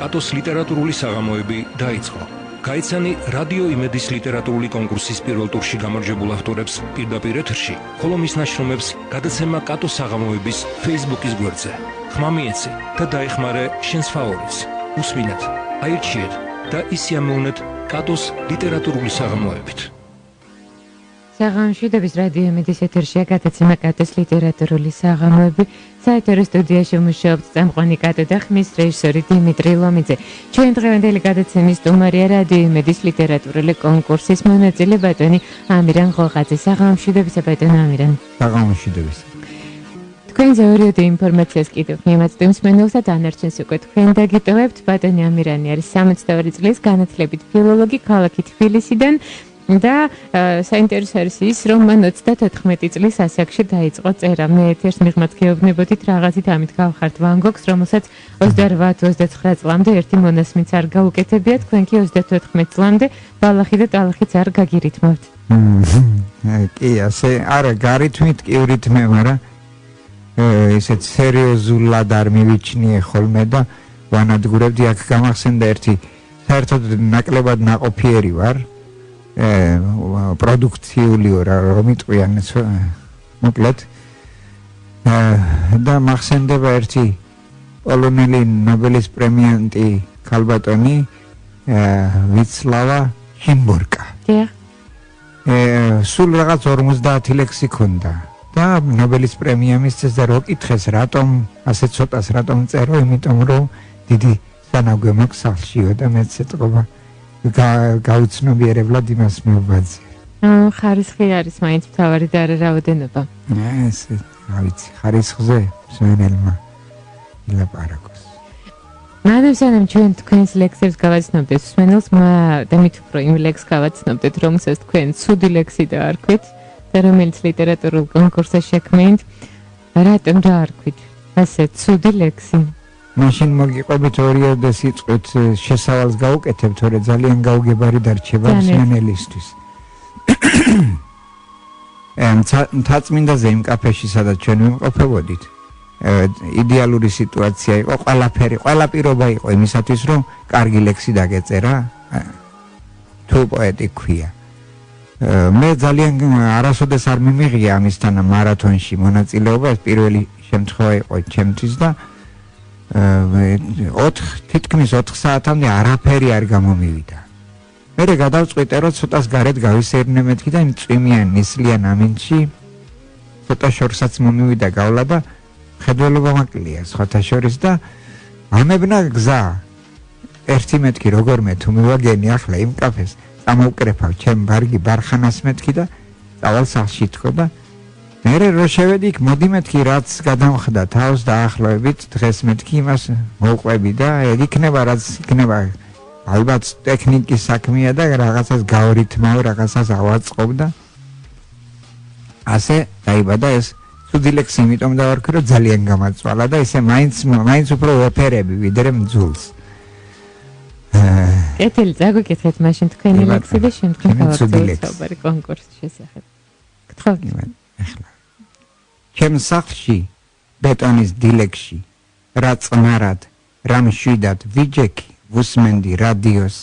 კატოს ლიტერატურული საღამოები დაიწყო. გაიცანი რადიო იმედის ლიტერატურული კონკურსის პირველ ტურში გამარჯვებულ ავტორებს პირდაპირ ეთერში, ხოლო მის ნაშრომებს გადაცემა კატოს საღამოების Facebook-ის გვერდზე. ხმა მიეცი და დაეხმარე შენს ფავორიტს. უსმინეთ, აირჩიეთ და ისიამოვნეთ კატოს ლიტერატურული საღამოებით. საღამოშვიდობის რადიო იმედის ეთერშია გადაცემა კატოს ლიტერატურული საღამოები. საეთერო სტუდიაში მუშაობს წამყვანი კატო და ხმის რეჟისორი დიმიტრი ლომიძე. ჩვენ დღევანდელი გადაცემის სტუმარია რადიო იმედის ლიტერატურული კონკურსის მონაწილე ბატონი ამირან ღოღაძე. საღამოშვიდობისა ბატონი ამირან. საღამოშვიდობისა. თქვენზე ორიოდე ინფორმაციას კიდევ მიმაცდ მსმენელს და დანარჩენს უკვე თქვენ დაგიტოვებთ. ბატონი ამირანი არის 62 წლის განათლებით ფილოლოგი ქალაქი თბილისიდან. და საინტერესო არის ის, რომ მან 34 წლის ასაკში დაიწყო წერა. მე ერთ-ერთ მიღმაც გეუბნებოდით რაღაცით ამით გავხართ ვან გოგს, რომელსაც 28-29 წლამდე ერთი მონასმიც არ გაუკეთებია, თქვენ კი 34 წლამდე ბალახი და ტალახიც არ გაგირითმავთ. კი, ასე არა, გარითმით კი ვრითმე, მაგრამ ისეთ სერიოზულად არ მივიჩნიე ხოლმე და ვანადგურებდი. აქ გამახსენდა ერთი საერთოდ ნაკლებად ნაყოფიერი ვარ. პროდუქციული რომ იტყვიან მოკლედ და მახსენდება ერთი პოლონელი ნობელის პრემიანტი ქალბატონი ვიცლავა შიმბურკა. სულ რაღაც 50 ლექსი ქონდა და ნობელის პრემია მისცეს და რო კითხეს რატომ ასე ცოტას რატომ წერო, იმიტომ რომ დიდი სანაგვე მაქვს სახლშიო და მეც ეთყობა გაუცნობიერებლად იმას მივბაძე. ხარისხი არის მაინც მთავარი და არა რაოდენობა. ესე, რა ვიცი, ხარისხზე მსმენელმა ილაპარაკოს. მანამ ჩვენ თქვენს ლექსებს გავაცნობდეთ მსმენელს და მით უფრო იმ ლექსს გავაცნობდეთ, რომელსაც თქვენ ცუდი ლექსი დაარქვით და რომელიც ლიტერატურულ კონკურსზე შექმნით. რატომ დაარქვით ასე ცუდი ლექსი? მაშინ მოგიყვებით ორიოდე სიტყვით შესავალს გაუკეთებთ, თორე ძალიან გაუგებარი დარჩება მსმენელისთვის. მთაწმინდაზე იმ კაფეში, სადაც ჩვენ ვიმყოფებოდით, იდეალური სიტუაცია იყო, ყველა პირობა იყო იმისათვის, რომ კარგი ლექსი დაგეწერა, თუ პოეტი ქვია. მე ძალიან არასოდეს არ მიმიღია ამისთან მარათონში მონაწილეობა, ეს პირველი შემთხვევა იყო ჩემთვის და თითქმის 4 საათამდე არაფერი არ გამომივიდა. მერე გადავწყვიტე, რომ ცოტას გარეთ გავისერნე მეთქი და იმ წვიმიან ნისლიან ამინდში ცოტა შორსაც მომივიდა გავლა და მხედველობა მაკლია სხვათა შორის და ამებნა გზა. ერთი მეთქი როგორმე თუ მივაგენი ახლა იმ კაფეს, წამოვკრეფავ ჩემ ბარგი ბარხანას მეთქი და წავალ სახლში თქო და მერე რო შევედი იქ მოდი მეთქი რაც გადამხდა თავს დაახლოებით დღეს მეთქი იმას მოვყვები და იქნება რაც იქნება ალბათ ტექნიკის საქმეა და რაღაცას გავრითმავ, რაღაცას ავაწყობ და ასე დაიბადა ეს ცუდი ლექსი, იმიტომ დავარქვი რომ ძალიან გამაწვალა და ისე მაინც უფრო ვეფერები ვიდრე მძულს. კეთილი წაგვიკითხეთ მაშინ თქვენი ლექსი და შემდგომ გავაგზავნოთ საუბარი კონკურსის შესახებ. გთხოვთ. ახლა ჩემ სახლში ბეტონის დილეგში რა წნარად რა მშვიდად ვიჯექი ვუსმენდი რადიოს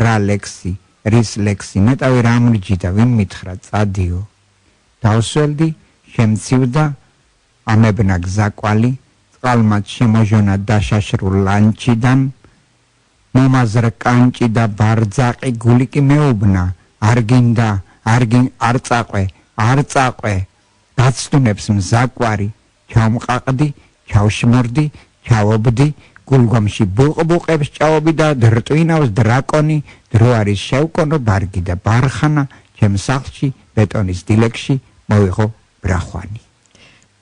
რა ლექსი რის ლექსი ნეტავი რა მრჯი და ვინ მითხრა წადიო დავსველდი შემცივდა ამებნა გზაკვალი წყალმაც შემოჟონა დაშაშრულ ლანჩიდან მომაზრ კანჭი და ბარძაყი გული კი მეუბნა არ გინდა არ წაყვე დაცდუნებს მზაკვარი ჩამყაყდი ჩავშმორდი ჩავობდი გულგვამში ბუყბუყებს ჭაობი და დრტვინავს დრაკონი დრო არის შევკონო ბარგი და ბარხანა ჩემ სახლში ბეტონის დილეგში მოვიღო ბრახვანი.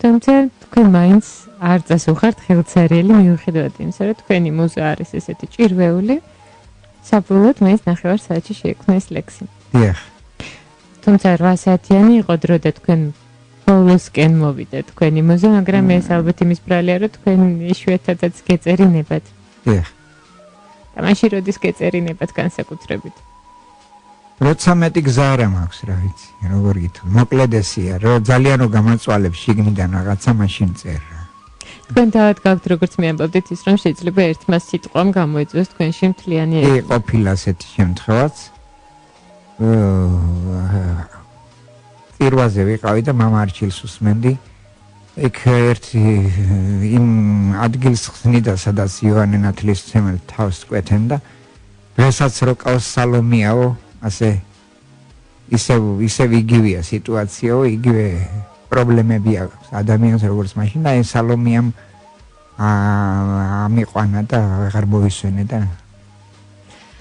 თუმცა თქვენ მაინც არ წასუხართ ხელცარიელი მიუხედავად იმისა, რომ თქვენი მუზა არის ესეთი ჭირვეული, საბოლოოდ მაინც 9 საათში შეექმნა ეს ლექსი. დიახ. თუმცა 8 საათიანი იყო დრო და თქვენ ბოლოსკენ მოვიდა თქვენი მუზა, მაგრამ ეს ალბათ იმის ბრალია, რომ თქვენ იშვიათადაც გეწერინებათ. დიახ. და მაშინ როდის გეწერინებათ განსაკუთრებით? როცა მეტი გზა არ მაქვს, რა ვიცი, როგორ გითხრა. მოკლედ ესია, რომ ძალიან რომ გამაწვალებ შიგნიდან რაღაცა, მაშინ წერა. თქვენ დავად გაქვთ როგორც მე ამბობდით ის რომ შეიძლება ერთმა სიტყვამ გამოიწვიოს თქვენში მთლიანი ყოფილა ასეთი შემთხვევაც პირველზე ვიყავი და მამა არჩილს უსმენდი იქ ერთი იმ ადგილს ხსნიდა სადაც იოანე ნათლისმცემელი თავს კვეთენ და დღესაც რო ყავს სალომიაო ასე ისევ იგივეა სიტუაციაო იგივე პრობლემები აქვს ადამიანს როგორც მაშინ და ეს სალომიამ ამიყვანა და აღარ მოვისვენე და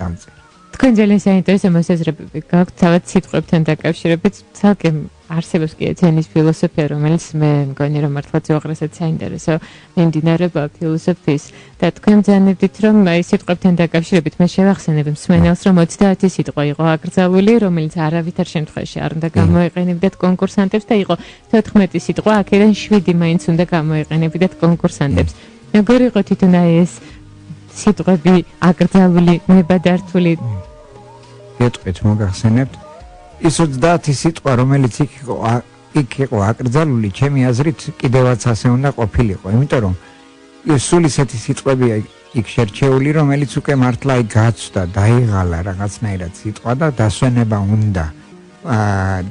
დამწერა თქვენ ძალიან საინტერესო მოსაზრებები გაქვთ თავად სიტყვებთან დაკავშირებით ცალკე არსებობს კი ეცენის ფილოსოფია რომელიც მე მგონი რომ მართლაც უაღრესად საინტერესო მიმდინარეობაა ფილოსოფიის და თქვენ ძანებდით რომ აი სიტყვებთან დაკავშირებით მე შევახსენებ მსმენელს რომ 30 სიტყვა იყო აკრძალული რომელიც არავითარ შემთხვევაში არ უნდა გამოეყენებდეთ კონკურსანტებს და იყო 14 სიტყვა აქედან 7 მაინც უნდა გამოეყენებდეთ კონკურსანტებს როგორ იყო თვითონ აი ეს სიტყვები აკრძალული ნებადართული ეტყვით მოგახსენებთ ის 30 სიტყვა რომელიც იქ იყო აკრძალული ჩემი აზრით კიდევაც ასე უნდა ყოფილიყო იმიტომ რომ სულ ისეთი სიტყვებია იქ შერჩეული რომელიც უკვე მართლა გაცვდა დაიღალა რაღაცნაირად სიტყვა და დასვენება უნდა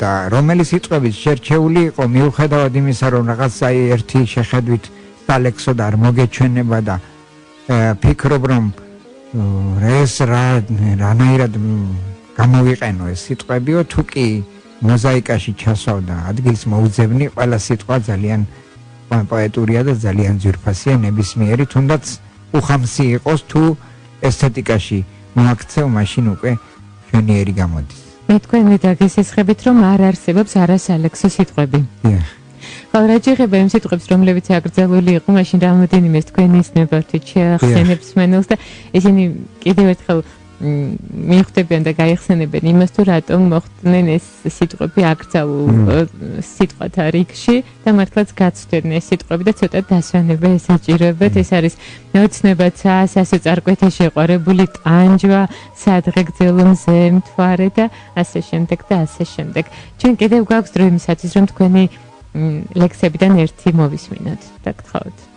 და რომელი სიტყვების შერჩეული იყო მიუხედავად იმისა რომ რაღაც აი ერთი შეხედვით სალექსოდ არ მოგეჩვენება და ფიქრობ რომ ეს რანაირად გამოვიყენო ეს სიტყვებიო თუ კი მოზაიკაში ჩასავდა ადგილს მოუძებნი ყველა სიტყვა ძალიან პოეტურია და ძალიან ძვირფასია ნებისმიერი თუნდაც უხამსი იყოს თუ ესთეტიკაში მოაქცევ მაშინ უკვე შვენიერი გამოდის მე თქვენი დაგესესხებით რომ არ არსებობს არასალექსო სიტყვები ხო რაჯიხება იმ სიტყვებს რომლებიც აკრძალული იყო მაშინ რამოდენიმე თქვენი ისნებართით შეახსენებს მენელს და ისინი კიდევ ერთხელ მიხვდებიან და გაიხსენებენ იმას თუ რატომ მოხდნენ ეს სიტყვები აკრძალულ სიტყვათა რიგში და მართლაც გაცვდნენ ეს სიტყვები და ცოტა დასვენება ესაჭიროებათ ეს არის ოცნებაცა სასოწარკვეთა შეყვარებული ტანჯვა სადღე გძელო მზე მთვარე და ასე შემდეგ და ასე შემდეგ ჩვენ კიდევ გვაქვს დრო იმისათვის რომ თქვენი ლექსებიდან ერთი მოვისმინოთ და გთხოვთ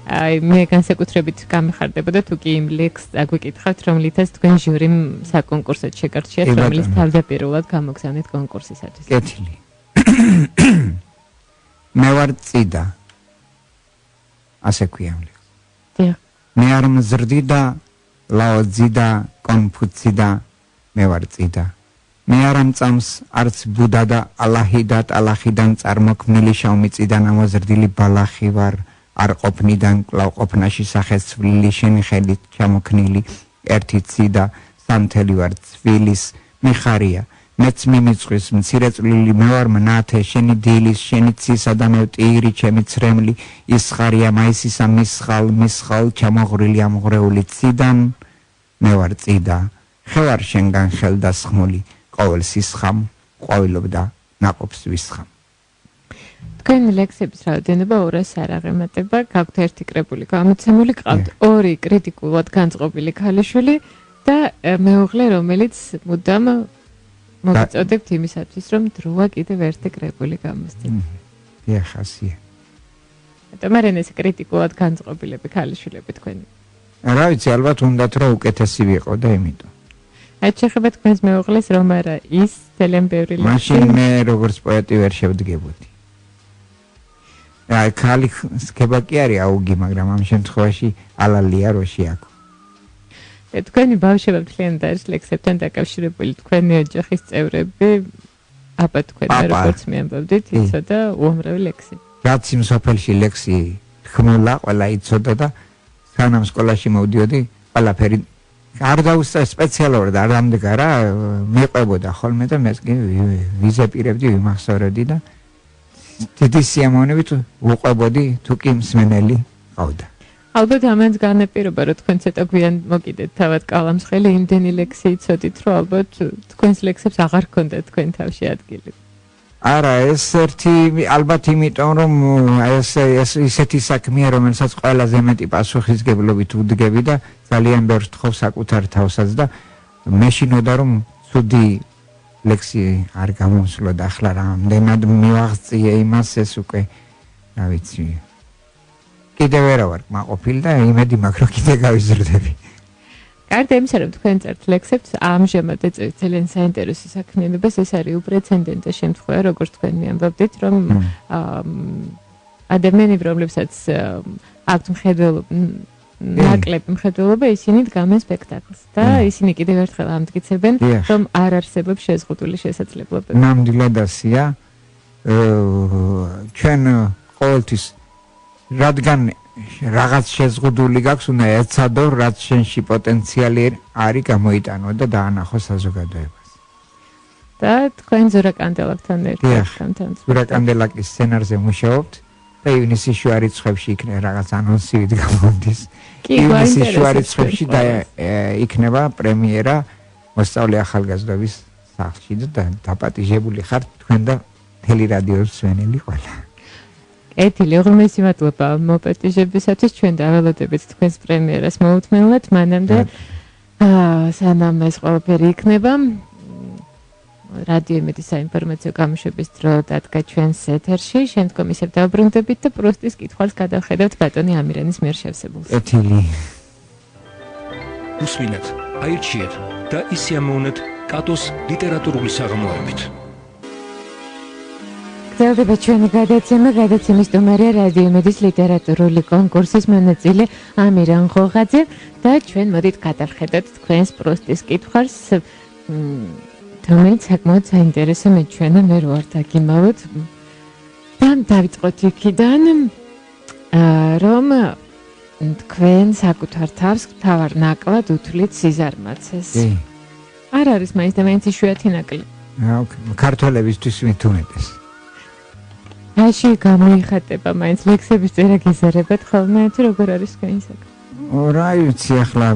აი მე განსაკუთრებით გამიხარდებოდა თუ კი იმ ლექსს აგვიკითხავთ რომლითაც თქვენ ჟურიმ საკონკურსოდ შეგარჩიათ რომელიც თავდაპირველად გამოგზავნეთ კონკურსისათვის კეთილი მე ვარ წიდა ასე ქვია ლექსი მე არ მზრდი და ლაოძი და კონფუცი და მე ვარ წიდა მე არ ამწამს არც ბუდა და ალაჰი და ტალახიდან წარმოქმნილი შავმიწიდან ამოზრდილი ბალახი ვარ არ ყოფნიდან კлау ყოფნაში სახეცვლილი შენი ხელით ჩამოქნილი ერთი ციდა სამთელი ვარ ცვილის მიხარია მეც მიმიწვის მცირე წვლილი მე ვარ მნათე შენი დილის შენი ცისა და მე ტირი ჩემი ცრემლი ის ხარია მაისისა მისხალ ჩამოღრილი ამღრეული ციდან მე ვარ წიდა ხევარ შენგან ხელდასხმული ყოველ სისხამ ყვავილობდა ნაყოფს ვისხამ თქვენი ლექსების რაოდენობა 200 არ აღემატება, გაქვთ ერთი კრებული გამოცემული, ყავთ ორი კრიტიკულად განწყობილი ქალიშვილი და მეუღლე, რომელიც მუდამ მოგიწოდებთ იმისათვის, რომ დროა კიდევ ერთი კრებული გამოსცეთ. ეხასია. მაგრამ ეს კრიტიკულად განწყობილები ქალიშვილები თქვენი. რა ვიცი, ალბათ უნდათ რომ უკეთესი ვიყო და იმიტომ. აი შეხება თქვენს მეუღლეს რომ არა ის ძალიან ბევრი ლექსი. მაშინ მე როგორც პოეტი ვერ შევდგებოდი. აი ქალი სქება კი არის აუგი, მაგრამ ამ შემთხვევაში ალალია როში აქვს. თქვენი ბავშვები მთლიანად არის ლექსებთან დაკავშირებული, თქვენი ოჯახის წევრები, აბა თქვენ როგორც მე ამბობდით, იცოდა უამრავი ლექსი. რაც იმ სოფელში ლექსი ხმულა, ყველა იცოდა და სანამ სკოლაში მოვდიოდი, ყველაფერი არ დაუსწრე სპეციალურად არ დამდგა რა, მეყვებოდა ხოლმე და მე ვიზეპირებდი, ვიმახსოვრებდი და დიდი სიამოვნებით უყვებოდი თუ კი მსმენელი ყავდა. ალბათ ამას განაპირობა რომ თქვენ ცოტა გვიან მოკიდეთ თავად კალამსხელი იმდენი ლექსი იცოდით რომ ალბათ თქვენს ლექსებს აღარ ქონდათ თქვენ თავში ადგილი. არა ეს ერთი ალბათ იმიტომ რომ ეს ისეთი საქმეა რომელსაც ყველაზე მეტი პასუხისგებლობით ვდგები და ძალიან ბევრს თხოვ საკუთარ თავსაც და მეშინოდა რომ ცუდი ლექსი არ გამოსულოდა ახლა რამდენად მივაღწიე იმას ეს უკვე რა ვიცი კიდევ ვერა ვარ მაყოფილი და იმედი მაქვს რომ კიდე გავიზრდები. გარდა იმისა, რომ თქვენ წერთ ლექსებს, ამჟამად ეწევით ძალიან საინტერესო საქმიანობას, ეს არის უპრეცედენტო შემთხვევა, როგორც თქვენ მიამბობდით, რომ ადამიანები, რომლებსაც აქვთ ნაკლები მხედველობა, ისინი დგამენ სპექტაკლს და ისინი კიდევ ერთხელ ამტკიცებენ, რომ არ არსებობს შეზღუდული შესაძლებლობები. ნამდვილად ასია. ჩვენ ყოველთვის რადგან რაღაც შეზღუდული გაქვს, უნდა ეცადო, რაც შენში პოტენციალი არის გამოიტანო და დაანახო საზოგადოებას. და თქვენ ზურა კანდელაკთან ერთად ზურა კანდელაკის სცენარზე მუშაობთ და ივნისის შუა რიცხვებში იქნება რაღაც ანონსივით გამოდის. ივნისის შუა რიცხვებში და იქნება პრემიერა მოსწავლე ახალგაზრდობის სახლში და დაპატიჟებული ხართ თქვენ და მთელი რადიოს მსმენელი ყველა. ეთილი უღრმესი მადლობა მოპატიჟებისათვის, ჩვენ დაველოდებით თქვენს პრემიერას მოუთმენლად, მანამდე სანამ ეს ყველაფერი იქნება, რადიო იმედის საინფორმაციო გამოშვების დრო დადგა ჩვენს ეთერში, შემდგომ ისევ დავბრუნდებით და პრუსტის კითხვას გადავხედავთ ბატონი ამირანის მიერ შევსებულს. ეთილი. უსმინეთ, აირჩიეთ და ისიამოვნეთ კატოს ლიტერატურული საღამოებით. გრძელდება ჩვენი გადაცემის სტუმარია რადიო იმედის ლიტერატურული კონკურსის მონაწილე ამირან ხოხაძე და ჩვენ მოდით გადავხედოთ თქვენს პრუსტის კითხვას, რომელიც საკმაოდ საინტერესო მეჩვენა, მე რო არ დაგიმალოთ. და დავიწყოთ იქიდან, რომ თქვენ საკუთარ თავს თავარ ნაკლად უთვლით სიზარმაცეს. არ არის მაინც და მაინც იშვიათი ნაკლი. ქართველებისთვის მithumetes.აში გამოიხატება მაინც ლექსების წერა გიზარებად ხოლმე, თუ როგორ არის თქვენი საქმე? რა ვიცი ახლა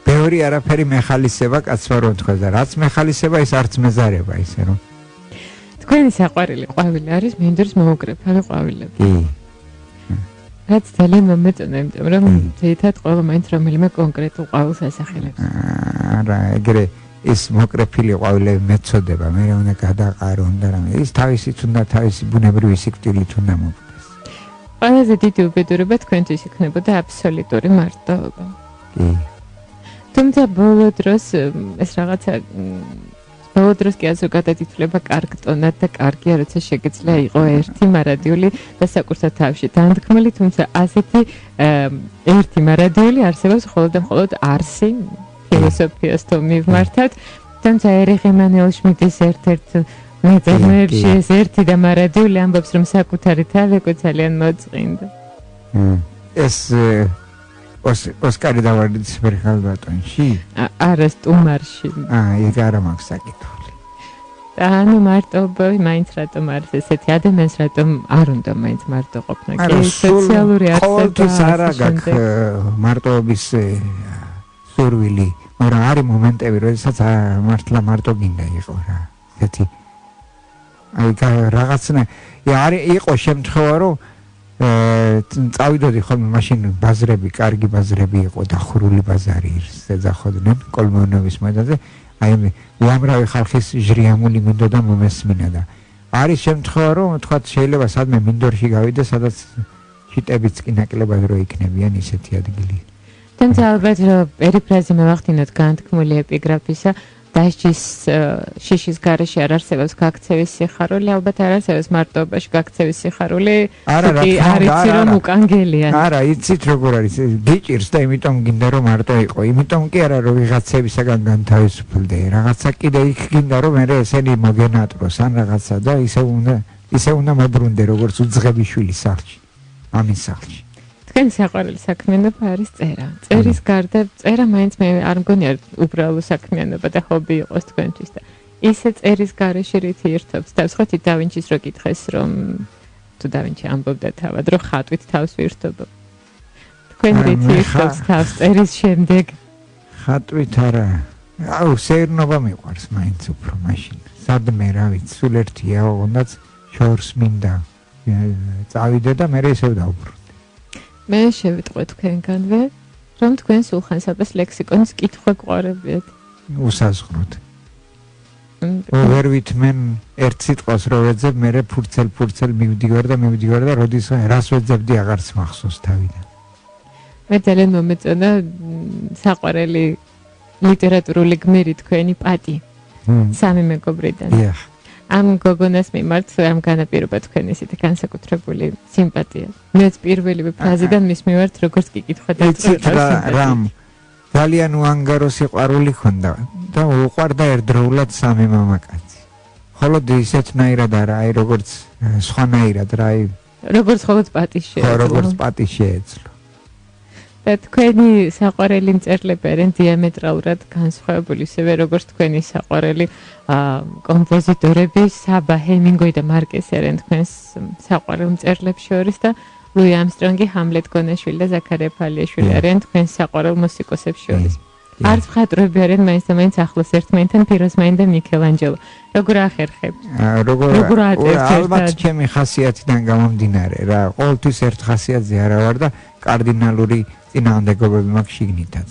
ბევრი არაფერი მეხალისება კაცმა რომ თქვა და რაც მეხალისება ის არც მეზარება ისე რომ თქვენი საყვარელი ყვავილი არის მინდვრის მოუკრეფილი ყვავილები. რაც ძალიან მომეწონა, იმიტომ რომ თითქოს ყველა მაინც რომელიმე კონკრეტულ ყვავილს ასახელებს. არა, ეგრე ის მოკრეფილი ყვავილები მეწოდება, მე უნდა გადაყარონ და რამე. ის თავისით უნდა თავისი ბუნებრივი სიკვდილით უნდა მოკვდეს. ყველაზე დიდი უბედურება თქვენთვის იქნებოდა აბსოლუტური მარტოობა. თუმცა ბოლო დროს ეს რაღაცა ბოლო დროს კი ზოგადად ითვლება კარგ ტონად და კარგია, როცა შეგეძლია იყო ერთი მარადიული და საკუთარ თავში დანთქმული, თუმცა ასეთი ერთი მარადიული არსებობს მხოლოდ და მხოლოდ არსი ფილოსოფიას თუ მივმართავთ, თუმცა ერიხ ემანუელ-შმიდტის ერთ-ერთ მეწარმეებში ეს ერთი და მარადიული ამბობს, რომ საკუთარი თავი ძალიან მოწყინდა. ეს ოსკარი დავარდის ბერხალბატონში? არა, სტუმარში. ეგ არა მაქვს საკითხული. ანუ მარტოობა მაინც რატომ არის ესეთი ადამიანს რატომ არ უნდა მაინც მარტო ყოფნა? კი, სოციალური ყოველთვის არა გაქვს მარტოობის სურვილი, მაგრამ არის მომენტები, როდესაც მართლა მარტო გინდა იყო რა. ესეთი აი რაღაცნა იყო შემთხვევა, რომ წავიდოდი ხოლმე მაშინ ბაზრები, კარგი ბაზრები იყო, დახურული ბაზარი ეძახოდნენ კოლმეონების მოედანზე. აი უამრავი ხალხის ჟრიამული მინდოდა მომესმინა და არის შემთხვევა, რომ თქვათ შეიძლება სადმე მინდორში გავიდე, სადაც შიტებიც კი ნაკლებად რო იქნებიან ისეთი ადგილი. თუმცა ალბათ რომ პერიფრაზი მევახდინოთ განთქმული ეპიგრაფისა, დასჯის შიშის გარეშე არ არსებობს გაქცევის სიხარული, ალბათ არ არსებობს მარტოობაში გაქცევის სიხარული, კი არიცი რომ უკანგელია. არა, იცით როგორ არის, გიჭირს და იმიტომ გინდა რომ მარტო იყო, იმიტომ კი არა რომ ვიღაცებისაგან განთავისუფლდე, რაღაცა კიდე იქ გინდა რომ მე ესენი მოგენატროს ან რაღაცა და ისე უნდა მოbrunდე როგორც უძღები შვილი სახლში, ამის სახლში. თქვენ საყვარელი საქმიანობა არის წერა. წერის გარდა წერა მაინც მე არ მგონია უბრალო საქმიანობა და ჰობი იყოს თქვენთვის და ისე წერის გარეშე რითი ერთობს. დავსხოთ დავინჩის რო კითხეს რომ თუ დავინჩი ამბობდა თავად რომ ხატვით თავს ვირთობ. თქვენ რითი ერთობს თავს წერის შემდეგ? ხატვით არა. აუ სეირნობა მიყვარს მაინც უფრო მაშინ. სადმე რა ვიცი, სულ ერთია, თუნდაც შორს მინდა. წავიდე და მე ისევ დავბრუნდი. მე შევიტყვე თქვენგანვე, რომ თქვენ სულხან-საბას ლექსიკონის კითხვა გვყარებიათ. უსაზღვროდ. ვერ ვითმენ ერთ სიტყვას რო ვეძებ, მე ფურცელ მივდივარ და როდის რას ვეძებდი აღარც მახსოვს თავიდან. მე ძალიან მომეწონა საყვარელი ლიტერატურული გმირი თქვენი პატი. სამი მეგობრიდან. ამ გოგონას მიმართ ამ განაპირობა თქვენ ისეთი განსაკუთრებული სიმპათია. მეც პირველივე ფრაზიდან მის მიმართ როგორც კი კითხვა დაიწყო. რამ ძალიან უანგარო სიყვარული ჰქონდა და უყვარდა ერთდროულად სამი მამაკაცი. ხოლო ისეთნაირად არა, აი როგორც სხვანაირად რა, აი როგორც ხოლმე პატის შეეძლო. როგორც პატის შეეძლო. და თქვენი საყვარელი მწერლები არიან დიამეტრალურად განსხვავებული, ისევე როგორც თქვენი საყვარელი კომპოზიტორები, საბა, ჰემინგუეი და მარკესი არიან თქვენს საყვარელ მწერლებს შორის და ლუი ამსტრონგი, ჰამლეტ გონაშვილი და ზაქარია ფალიაშვილი არიან თქვენს საყვარელ მუსიკოსებს შორის. არც მხატვრები არიან მაინც და მაინც ახლოს ერთმანეთთან, პიროზმანი და მიქელანჯელო. როგორ ახერხებთ? როგორ აწევთ? ალბათ ჩემი ხასიათიდან გამომდინარე რა, ყოველთვის ერთ ხასიათზე არა ვარ და კარდინალური წინააღმდეგობები მაქვს შიგნითაც.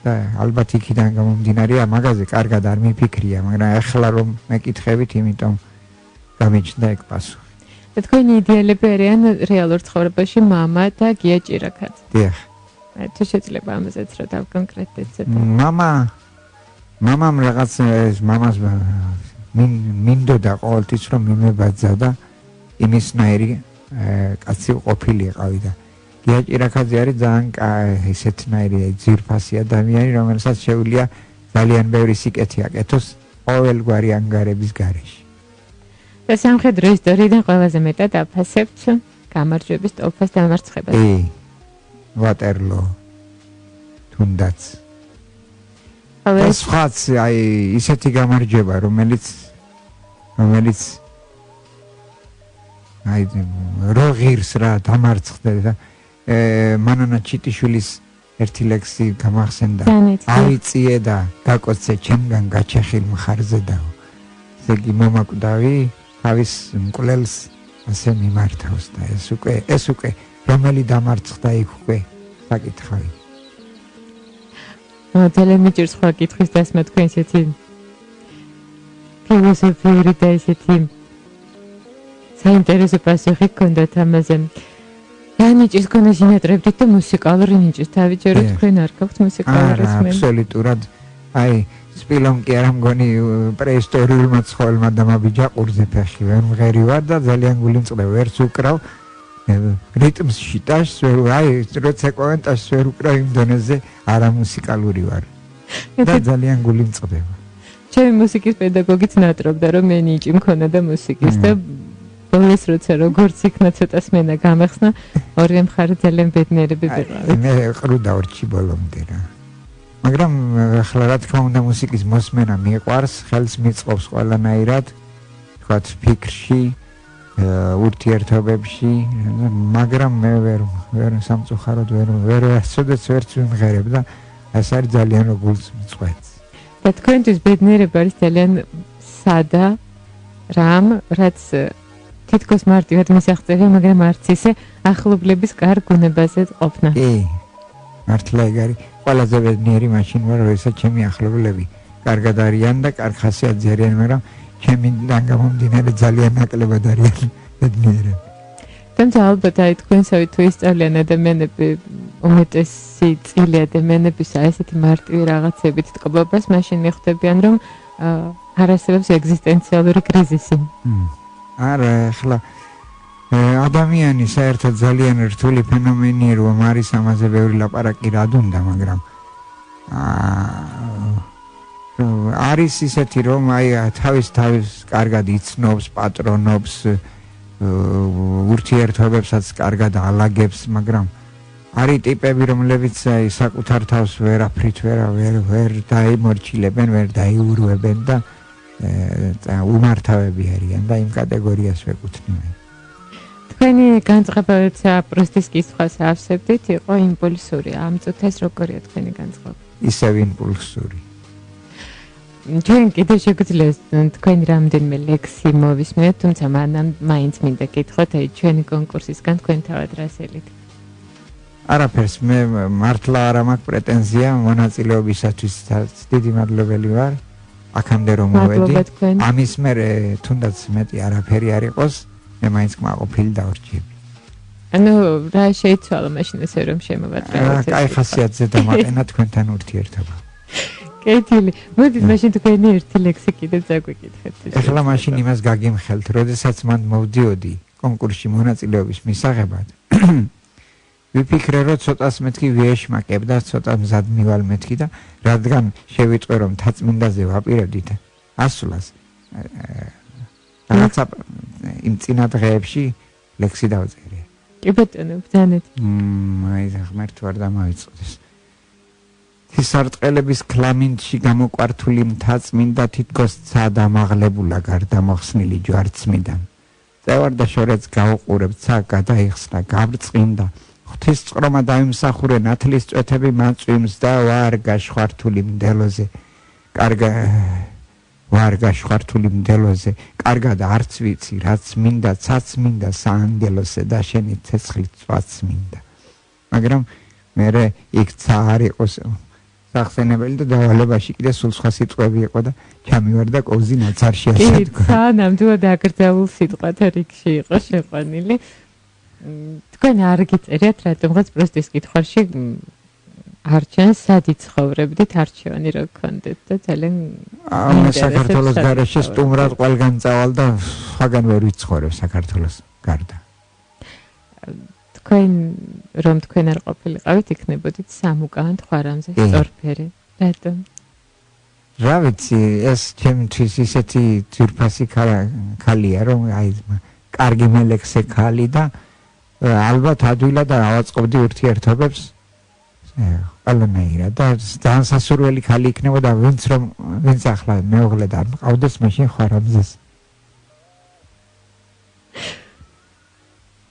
და ალბათ იქიდან გამომდინარეა, მაგაზე კარგად არ მიფიქრია, მაგრამ ახლა რომ მეკითხებით, იმიტომ გამიჩნდა ეგ პასუხი. და თქვენი იდეალები არიან რეალურ ცხოვრებაში მამა და გია ჭირაქაც. დიახ. თუ შეიძლება ამაზეც რა დავკონკრეტდეთ ცოტა. მამამ რაღაც მამას მინდოდა ყოველთვის რომ მიმებაძა და იმისნაირი კაცი ყოფილიყავი და გია ჭირაქაძე არის ძალიან ესეთნაირი ძირფასი ადამიანი, რომელსაც შეუძლია ძალიან ბევრი სიკეთე აკეთოს ყოველგვარი ანგარების გარეშე. და სამხედრო ისტორიიდან ყველაზე მეტად აფასებთ გამარჯვების ტოლფას დამარცხებას. ვატერლო თუნდაც. ეს ხაც აი ისეთი გამარჯვება, რომელიც აი როგირს რა დამარცხდა და მანანა ჩიტიშვილის ერთი ლექსი გამახსენდა. აიწიე და გაკოცე ჩემგან გაჩეხილ მხარზე და ესე იგი მომაკვდავი თავის მკვლელს ასე მიმართავს და ეს უკვე რომელი დამარცხდა იქ უკვე საკითხავი. ძალიან მიჭირს სხვა კითხვის დასმა თქვენ ესეთი ფილოსოფიური და ესეთი საინტერესო პასუხი გქონდათ ამაზე. რა ნიჭის გქონდა შინატრებდით და მუსიკალური ნიჭის თავიჯეროთ თქვენ არ გაქვთ მუსიკალური სმენ? აბსოლუტურად. აი სპილომ კი არა მგონი პრეისტორიულმა ცხოველმა დამაბიჯაყურზე ფეხი ვერ მღერივარ და ძალიან გულიმწყდება ვერც უკრავ რიტმს შიტაშს აი როცა კომენტარს ვერ უკრავ იმ დონეზე არა მუსიკალური ვარ და ძალიან გულიმწყდება. ჩემი მუსიკის პედაგოგიც ნატრობდა რომ მე ნიჭი მქონა და მუსიკის და ბოლოს როცა როგორც იქნა ცოტა სმენა გამეხსნა ორივე მხარე ძალიან ბედნიერები ვიყავით. მე ყრუდა ორჩი ბოლომდე რა. მაგრამ ახლა რა თქმა უნდა მუსიკის მოსმენა მიყვარს, ხელს მიწყობს ყველანაირად, თქვათ ფიქრში, ურთიერთობებში, მაგრამ მე ვერ სამწუხაროდ ვერ ასოდეც ვერც ვიმღერებ და ეს არის ძალიან გულს მწვეთს. და თქვენთვის ბედნიერება არის ძალიან სადა რამ, რაც თითქოს მარტივად მისაღწევია, მაგრამ არც ისე ახლობლების კარგ გუნებაზე ყოფნა. კი, მართლა ეგ არის. ყველაზე ბედნიერი მაშინ ვარ, როდესაც ჩემი ახლობლები კარგად არიან და კარგ ხასიათზე არიან, მაგრამ ჩემიდან გამომდინარე ძალიან ნაკლებად არიან ბედნიერები. თუმცა ალბათ აი თქვენსავე თუ ისწავლიან ადამიანები უმეტესი წილი ადამიანებისა ესეთი მარტივი რაღაცებით ტკბობას, მაშინ მიხვდებიან რომ არ არსებობს ეგზისტენციალური კრიზისი. არა, ახლა ადამიანი საერთოდ ძალიან რთული ფენომენია, რომ არის ამაზე ბევრი ლაპარაკი რად უნდა, მაგრამ არის ისეთი რომ აი თავის კარგად იცნობს, პატრონობს, ურთიერთობებსაც კარგად ალაგებს, მაგრამ არის ტიპები, რომლებიც აი საკუთარ თავს ვერაფრით ვერ დაიმორჩილებენ, ვერ დაიურვებენ და უმართავები არიან და იმ კატეგორიას ვეკუთვნიან. თქვენი განწყობაცა პროსტის კითხვას ავსებდით, იყო იმპულსური. ამ წუთას როგორია თქვენი განწყობა? ისევ იმპულსური. ჩვენ კიდევ შეგვიძლია თქვენი რამდენიმე ლექსი მოვისმენთ, თუმცა მანამ მაინც მინდა გითხრათ, აი ჩვენი კონკურსისგან თქვენ თავად რას ელით? არაფერს, მე მართლა არ მაქვს პრეტენზია მონაწილეობისათვის, დიდი მადლობელი ვარ. აქამდე რომ მოვედი ამის მერე თუნდაც მეტი არაფერი არ იყოს მე მაინც კმაყოფილი დავრჩები ანუ რა შეიცვალა მაშინ ესე რომ შემოვატრევოთ აი ხასიათზე დამაყენა თქვენთან ურთიერთობა კეთილი მოდით მაშინ თქვენი ერთი ლექსი კიდე წაგვიკითხეთ ეხლა მაშინ იმას გაგიმხელთ როდესაც მან მოვდიოდი კონკურსში მონაწილეობის მისაღებად ვიფიქრე რომ ცოტას მეთქი ვიეშმაკებ და ცოტა მზად მივალ მეთქი და რადგან შევიტყვე რომ თაწმინდაზე ვაპირებდით ასულას რაღაცა იმ წინა დღეებში ლექსი დავწერე კი ბატონო ბრძანეთ აი ღმერთ ვარ დამავიწყდეს თისარტყელების ქლამინდში გამოკვართული მთაწმინდა თითქოს ცად ამაღლებულა გარდამოხსნილი ჯვარცმიდან წევარ და შორეც გაუყურებ ცა გადაიხსნა გაბრწყინდა ღვთის წყრომა დაიმსახურე ნათლის წვეთები მაწვიმს და ვარ გაშხვართული მდელოზე კარგად არც ვიცი რაც მინდა ცაც მინდა საანგელოსე და შენი ცეცხლით წვაც მინდა მაგრამ მერე იქ ცა არ იყოს სახსენებელი და დავალებაში კიდე სულ სხვა სიტყვები იყო და ჩამივარ და კოვზინაც არ შეასადგა კი ცა ნამდვილად აკრძალულ სიტყვათა რიგში იყო შეყვანილი თქვენ არ გიწერიათ რატომღაც პროსტის კითხვაში არჩენ სად იცხოვრებდით არჩევანი რო გქონდეთ და ძალიან საქართველოს გარეშე სტუმრად ყველგან წავალ და სხვაგან ვერ ვიცხოვრებ საქართველოს გარდა თქვენ რომ თქვენ არ ყოფილიყავით იქნებოდით სამუკან ხვარამზე სწორფერი რატომ რა ვიცი ეს ჩემთვის ისეთი ძვირფასი ქალია რომ აი კარგი მელექსე ქალი და ალბათ ადვილად ავაწყობდი ურთიერთობებს ყველანაირად და ძალიან სასურველი ქალი იქნებოდა ვინც ახლა მეუღლე და არ მყავდეს მაშინ ხვარამზეს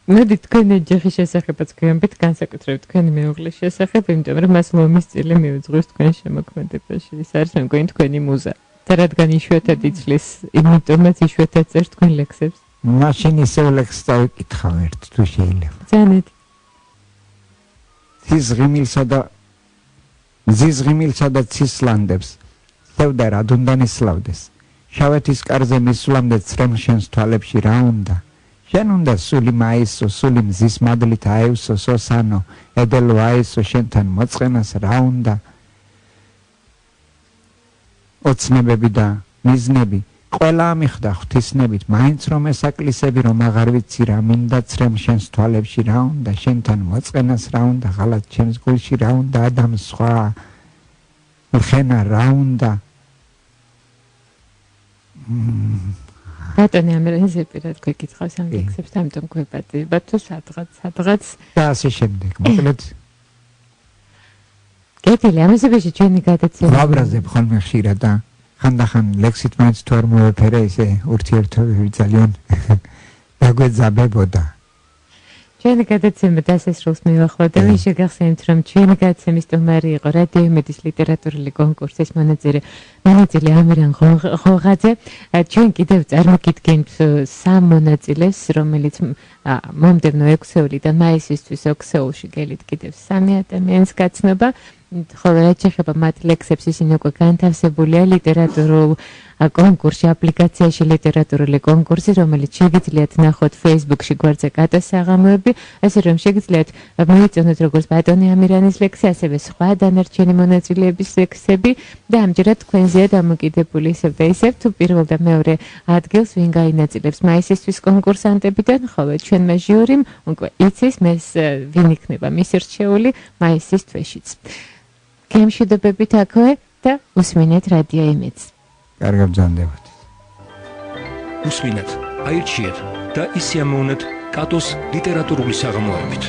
მოდით თქვენი ოჯახის შესახებაც გვიამბეთ განსაკუთრებით თქვენი მეუღლის შესახებ იმიტომ რომ მას ლომის წილი მიუძღვის თქვენ შემოქმედებაში ის არის მე მგონი თქვენი მუზა და რადგან იშვიათად იცლის იმიტომაც იშვიათად წერს თქვენ ლექსებს მაშინ ისევ ლექსს დავიკითხავ ერთ თუ შეიძლება ძანეთ ზიზღიმილსა და ცისლანდებს სევდა რად უნდა ნისლავდეს შავეთის კარზე მისვლამდე ცრემლ შენს თვალებში რა უნდა შენ უნდა სული მაისო სული მზის მადლით აევსო სოსანო ედელო აესო შენთან მოწყენას რა უნდა ოცნებები და მიზნები ყველა ამიხდა ღვთისნებით მაინც რომ ესაკლისები რომ აღარ ვიცი რა მინდა ცრემ შენს თვალებში რა უნდა შენთან მოწყენას რა უნდა ღალატ ჩემს გულში რა უნდა ადამიანს სხვა ხენა რა უნდა ბატონი ამერენზე პირად გვეკითხავს ამ ლექსებს ამიტომ გვეპატიებათ თუ სადღაც და ასე შემდეგ მოკლედ კეთილი ამასობაში ჩვენი გადაცემა ვაბრაზებ ხოლმე ხშირად და ხანდახან ლექსით მაინც თუ არ მოვეფერე ისე ურთიერთობები ძალიან დაგვეძაბებოდა ჩვენი გადაცემა დასასრულს მივახლავთ და ვინ შეგახსენებთ რომ ჩვენი გადაცემის სტუმარი იყო რადიო იმედის ლიტერატურული კონკურსის მონაწილე ამირან ღოღაძე ჩვენ კიდევ წარმოგიდგენთ სამ მონაწილეს რომელიც მომდევნო 6 ივლიდან მაისისთვის ოქსეულში გელით კიდევ 3 ადამიანს გაცნობა ხოლო რაც შეეხება მათ ლექსებს ისინი უკვე განთავსებულია ლიტერატურულ კონკურსში აპლიკაციაში ლიტერატურული კონკურსი რომელიც შეგიძლიათ ნახოთ Facebook-ში გვერდზე კატოსაღამოები ასე რომ შეგიძლიათ მოიწონოთ როგორც ბატონი ამირანის ლექსი ასევე სხვა დანარჩენი მონაწილეების ლექსები და ამჯერად თქვენზეა დამოკიდებული ისევ და ისევ თუ პირველ და მეორე ადგილს ვინ გაინაწილებს მაისისთვის კონკურსანტებიდან ხოლო ჩვენმა ჟიურიმ უკვე იცის მეს ვინ იქნება მისი რჩეული მაისის თვეშიც გემშვიდობებით აქვე და უსმინეთ რადიო იმედს კარგად ბრძანდებათ უსმინეთ აირჩიეთ და ისე ამოვნეთ კატოს ლიტერატურული საღამოებით